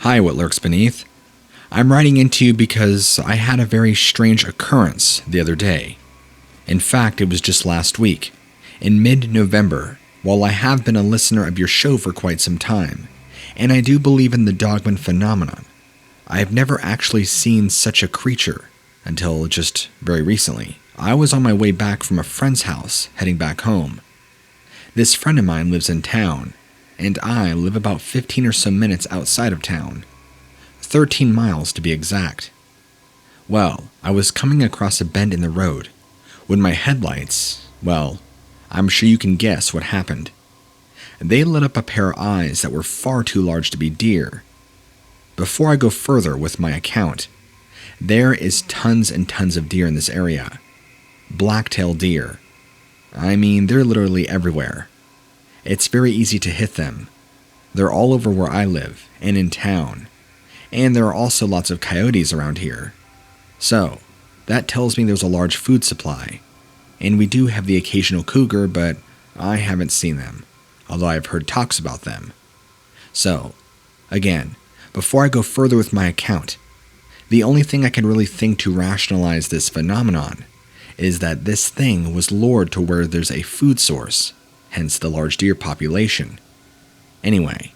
Hi, what lurks beneath? I'm writing into you because I had a very strange occurrence the other day. In fact, it was just last week, in mid-November, while I have been a listener of your show for quite some time, and I do believe in the Dogman phenomenon. I have never actually seen such a creature until just very recently. I was on my way back from a friend's house, heading back home. This friend of mine lives in town, and I live about 15 or so minutes outside of town. 13 miles to be exact. Well, I was coming across a bend in the road when my headlights, well, I'm sure you can guess what happened. They lit up a pair of eyes that were far too large to be deer. Before I go further with my account, there is tons and tons of deer in this area. Black-tailed deer. I mean, they're literally everywhere. It's very easy to hit them. They're all over where I live and in town. And there are also lots of coyotes around here. So, that tells me there's a large food supply. And we do have the occasional cougar, but I haven't seen them, although I've heard talks about them. So, again, before I go further with my account, the only thing I can really think to rationalize this phenomenon is that this thing was lured to where there's a food source, hence the large deer population. Anyway,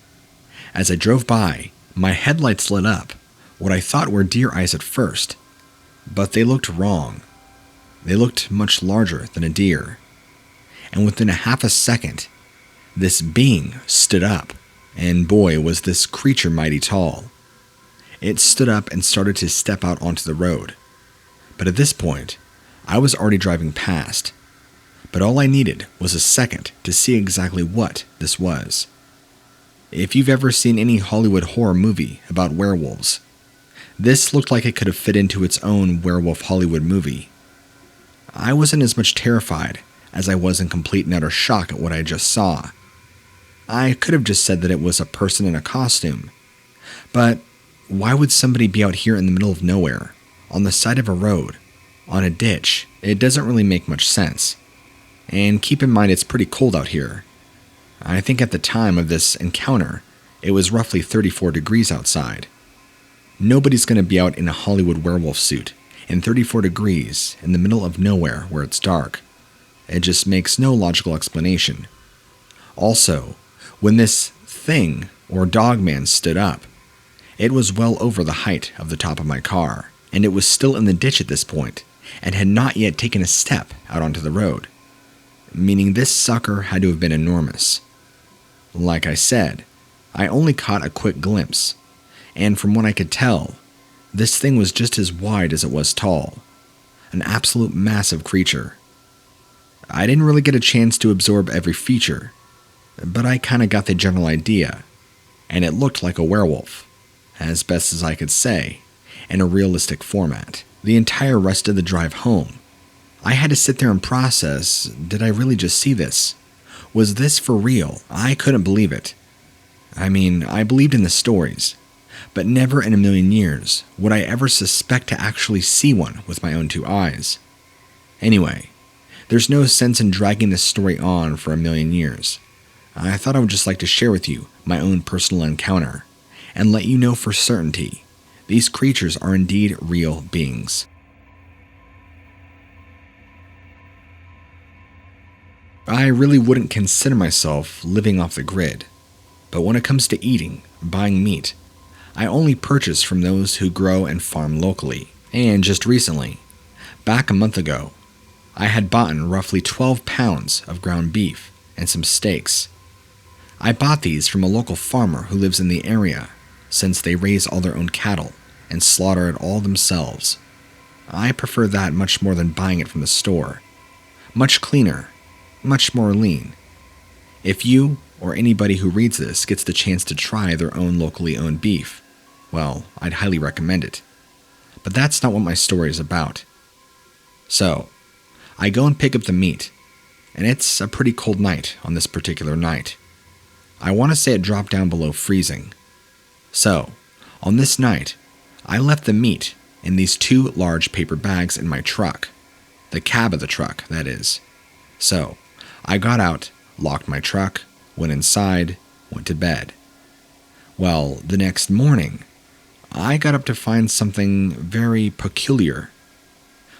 as I drove by, my headlights lit up what I thought were deer eyes at first, but they looked wrong. They looked much larger than a deer. And within a half a second, this being stood up, and boy was this creature mighty tall. It stood up and started to step out onto the road. But at this point, I was already driving past. But all I needed was a second to see exactly what this was. If you've ever seen any Hollywood horror movie about werewolves, this looked like it could have fit into its own werewolf Hollywood movie. I wasn't as much terrified as I was in complete and utter shock at what I just saw. I could have just said that it was a person in a costume. But why would somebody be out here in the middle of nowhere, on the side of a road, on a ditch? It doesn't really make much sense. And keep in mind it's pretty cold out here. I think at the time of this encounter, it was roughly 34 degrees outside. Nobody's going to be out in a Hollywood werewolf suit in 34 degrees in the middle of nowhere where it's dark. It just makes no logical explanation. Also, when this thing, or Dogman, stood up, it was well over the height of the top of my car, and it was still in the ditch at this point, and had not yet taken a step out onto the road. Meaning this sucker had to have been enormous. Like I said, I only caught a quick glimpse, and from what I could tell, this thing was just as wide as it was tall. An absolute massive creature. I didn't really get a chance to absorb every feature, but I kinda got the general idea, and it looked like a werewolf, as best as I could say, in a realistic format. The entire rest of the drive home, I had to sit there and process, did I really just see this? Was this for real? I couldn't believe it. I mean, I believed in the stories, but never in a million years would I ever suspect to actually see one with my own two eyes. Anyway, there's no sense in dragging this story on for a million years. I thought I would just like to share with you my own personal encounter, and let you know for certainty, these creatures are indeed real beings. I really wouldn't consider myself living off the grid, but when it comes to eating, buying meat, I only purchase from those who grow and farm locally. And just recently, back a month ago, I had bought roughly 12 pounds of ground beef and some steaks. I bought these from a local farmer who lives in the area, since they raise all their own cattle and slaughter it all themselves. I prefer that much more than buying it from the store. Much cleaner. Much more lean. If you, or anybody who reads this, gets the chance to try their own locally owned beef, well, I'd highly recommend it. But that's not what my story is about. So, I go and pick up the meat, and it's a pretty cold night on this particular night. I want to say it dropped down below freezing. So, on this night, I left the meat in these 2 large paper bags in my truck. The cab of the truck, that is. So, I got out, locked my truck, went inside, went to bed. Well, the next morning, I got up to find something very peculiar.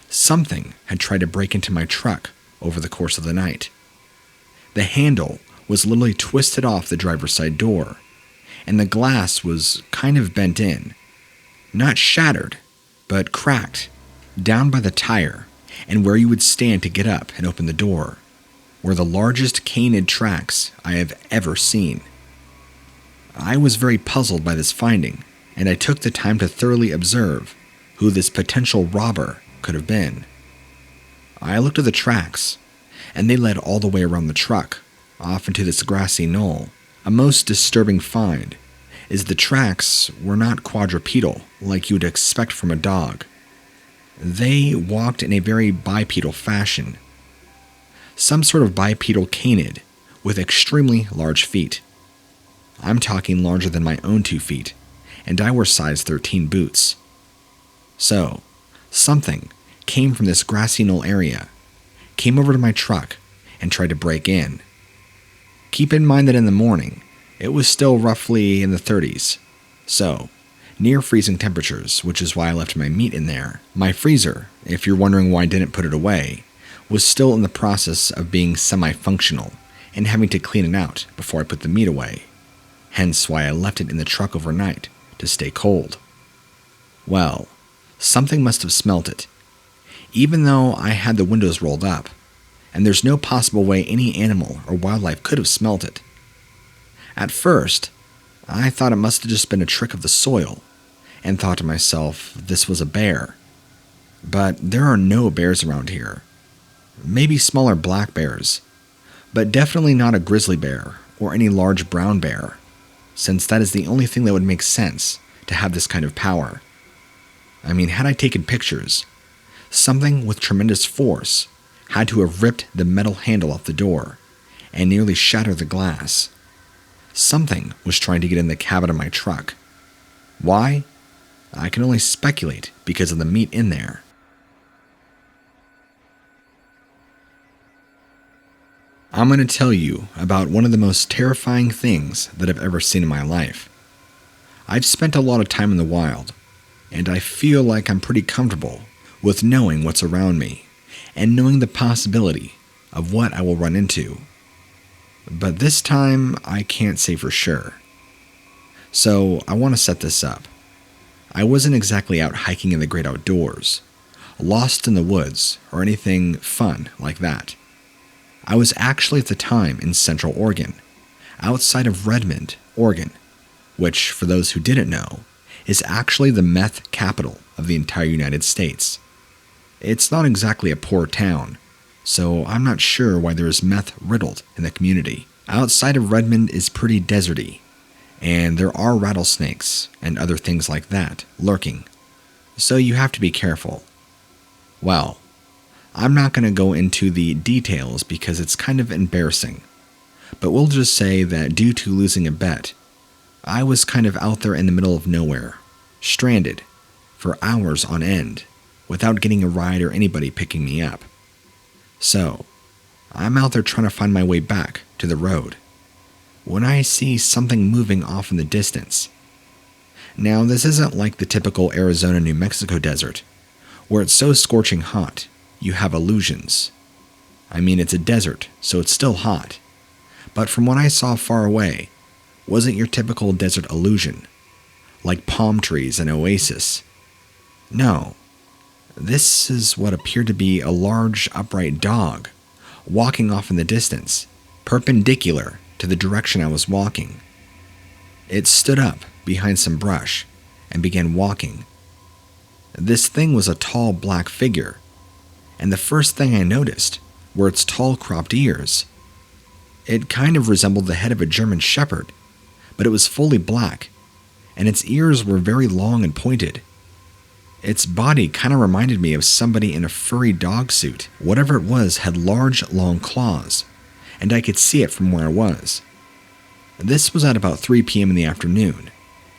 Something had tried to break into my truck over the course of the night. The handle was literally twisted off the driver's side door, and the glass was kind of bent in. Not shattered, but cracked, down by the tire, and where you would stand to get up and open the door, were the largest canid tracks I have ever seen. I was very puzzled by this finding, and I took the time to thoroughly observe who this potential robber could have been. I looked at the tracks, and they led all the way around the truck, off into this grassy knoll. A most disturbing find is the tracks were not quadrupedal like you would expect from a dog. They walked in a very bipedal fashion. Some sort of bipedal canid with extremely large feet. I'm talking larger than my own 2 feet, and I wore size 13 boots. So, something came from this grassy knoll area, came over to my truck, and tried to break in. Keep in mind that in the morning, it was still roughly in the 30s, so near freezing temperatures, which is why I left my meat in there. My freezer, if you're wondering why I didn't put it away, was still in the process of being semi-functional and having to clean it out before I put the meat away. Hence why I left it in the truck overnight to stay cold. Well, something must have smelt it, even though I had the windows rolled up, and there's no possible way any animal or wildlife could have smelt it. At first, I thought it must have just been a trick of the soil, and thought to myself this was a bear. But there are no bears around here. Maybe smaller black bears, but definitely not a grizzly bear or any large brown bear, since that is the only thing that would make sense to have this kind of power. I mean, had I taken pictures, something with tremendous force had to have ripped the metal handle off the door and nearly shattered the glass. Something was trying to get in the cabin of my truck. Why? I can only speculate because of the meat in there. I'm going to tell you about one of the most terrifying things that I've ever seen in my life. I've spent a lot of time in the wild, and I feel like I'm pretty comfortable with knowing what's around me and knowing the possibility of what I will run into. But this time, I can't say for sure. So I want to set this up. I wasn't exactly out hiking in the great outdoors, lost in the woods, or anything fun like that. I was actually at the time in Central Oregon, outside of Redmond, Oregon, which, for those who didn't know, is actually the meth capital of the entire United States. It's not exactly a poor town, so I'm not sure why there is meth riddled in the community. Outside of Redmond is pretty deserty, and there are rattlesnakes and other things like that lurking, so you have to be careful. Well, I'm not going to go into the details because it's kind of embarrassing, but we'll just say that due to losing a bet, I was kind of out there in the middle of nowhere, stranded, for hours on end, without getting a ride or anybody picking me up. So, I'm out there trying to find my way back to the road, when I see something moving off in the distance. Now, this isn't like the typical Arizona-New Mexico desert, where it's so scorching hot, you have illusions. I mean, it's a desert, so it's still hot. But from what I saw far away, wasn't your typical desert illusion, like palm trees and oasis. No, this is what appeared to be a large upright dog, walking off in the distance, perpendicular to the direction I was walking. It stood up behind some brush and began walking. This thing was a tall black figure, and the first thing I noticed were its tall cropped ears. It kind of resembled the head of a German shepherd, but it was fully black, and its ears were very long and pointed. Its body kind of reminded me of somebody in a furry dog suit. Whatever it was had large, long claws, and I could see it from where I was. This was at about 3 p.m. in the afternoon,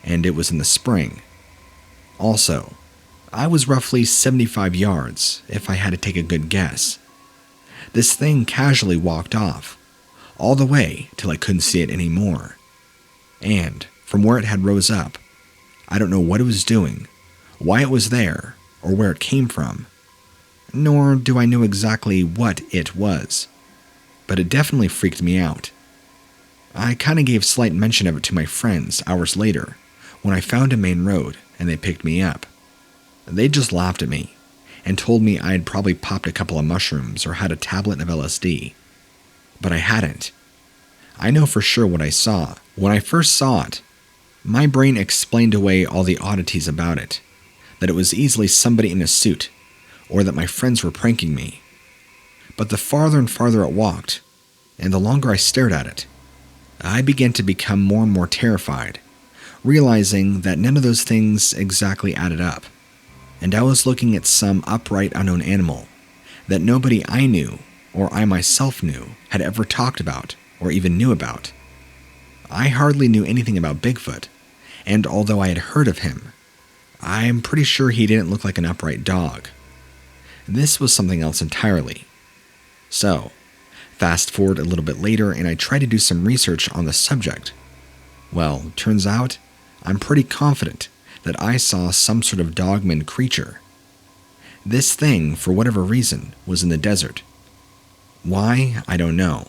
and it was in the spring. Also, I was roughly 75 yards, if I had to take a good guess. This thing casually walked off, all the way till I couldn't see it anymore. And, from where it had rose up. I don't know what it was doing, why it was there, or where it came from, nor do I know exactly what it was, but it definitely freaked me out. I kinda gave slight mention of it to my friends hours later when I found a main road and they picked me up. They just laughed at me and told me I had probably popped a couple of mushrooms or had a tablet of LSD. But I hadn't. I know for sure what I saw. When I first saw it, my brain explained away all the oddities about it, that it was easily somebody in a suit, or that my friends were pranking me. But the farther and farther it walked, and the longer I stared at it, I began to become more and more terrified, realizing that none of those things exactly added up, and I was looking at some upright unknown animal that nobody I knew or I myself knew had ever talked about or even knew about. I hardly knew anything about Bigfoot, and although I had heard of him, I'm pretty sure he didn't look like an upright dog. This was something else entirely. So, fast forward a little bit later and I tried to do some research on the subject. Well, turns out, I'm pretty confident that I saw some sort of Dogman creature. This thing, for whatever reason, was in the desert. Why, I don't know.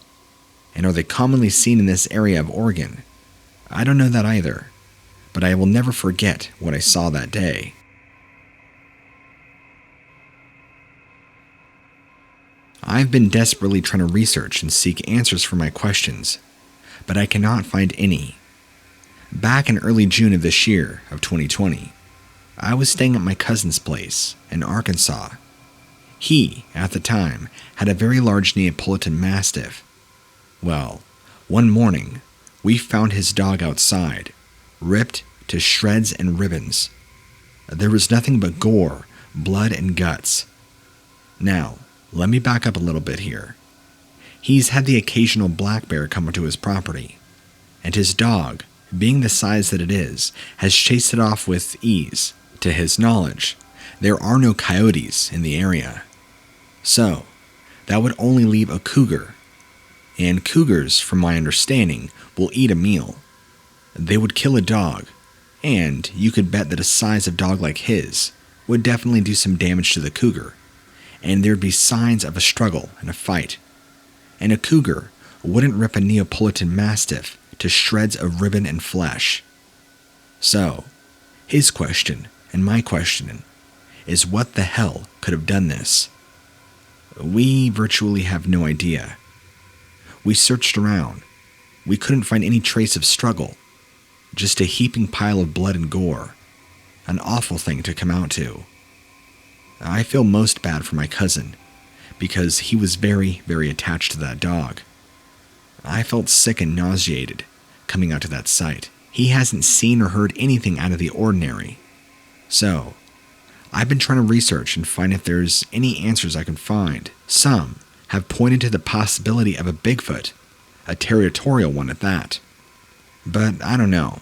And are they commonly seen in this area of Oregon? I don't know that either, but I will never forget what I saw that day. I've been desperately trying to research and seek answers for my questions, but I cannot find any. Back in early June of this year, of 2020, I was staying at my cousin's place in Arkansas. He, at the time, had a very large Neapolitan Mastiff. Well, one morning, we found his dog outside, ripped to shreds and ribbons. There was nothing but gore, blood, and guts. Now, let me back up a little bit here. He's had the occasional black bear come onto his property, and his dog, being the size that it is, has chased it off with ease. To his knowledge, there are no coyotes in the area. So, that would only leave a cougar. And cougars, from my understanding, will eat a meal. They would kill a dog, and you could bet that a size of dog like his would definitely do some damage to the cougar, and there'd be signs of a struggle and a fight. And a cougar wouldn't rip a Neapolitan Mastiff to shreds of ribbon and flesh. So, his question, and my question, is what the hell could have done this? We virtually have no idea. We searched around. We couldn't find any trace of struggle. Just a heaping pile of blood and gore. An awful thing to come out to. I feel most bad for my cousin, because he was very, very attached to that dog. I felt sick and nauseated coming out to that site. He hasn't seen or heard anything out of the ordinary. So, I've been trying to research and find if there's any answers I can find. Some have pointed to the possibility of a Bigfoot, a territorial one at that. But I don't know.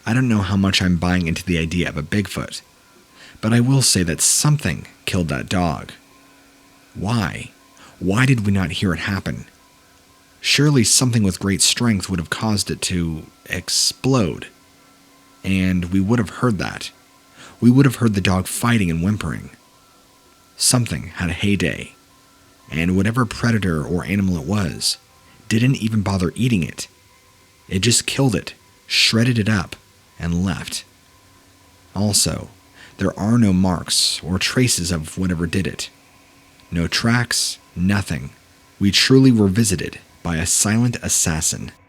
I don't know how much I'm buying into the idea of a Bigfoot. But I will say that something killed that dog. Why? Why did we not hear it happen? Surely something with great strength would have caused it to explode. And we would have heard that. We would have heard the dog fighting and whimpering. Something had a heyday. And whatever predator or animal it was, didn't even bother eating it. It just killed it, shredded it up, and left. Also, there are no marks or traces of whatever did it. No tracks, nothing. We truly were visited by a silent assassin.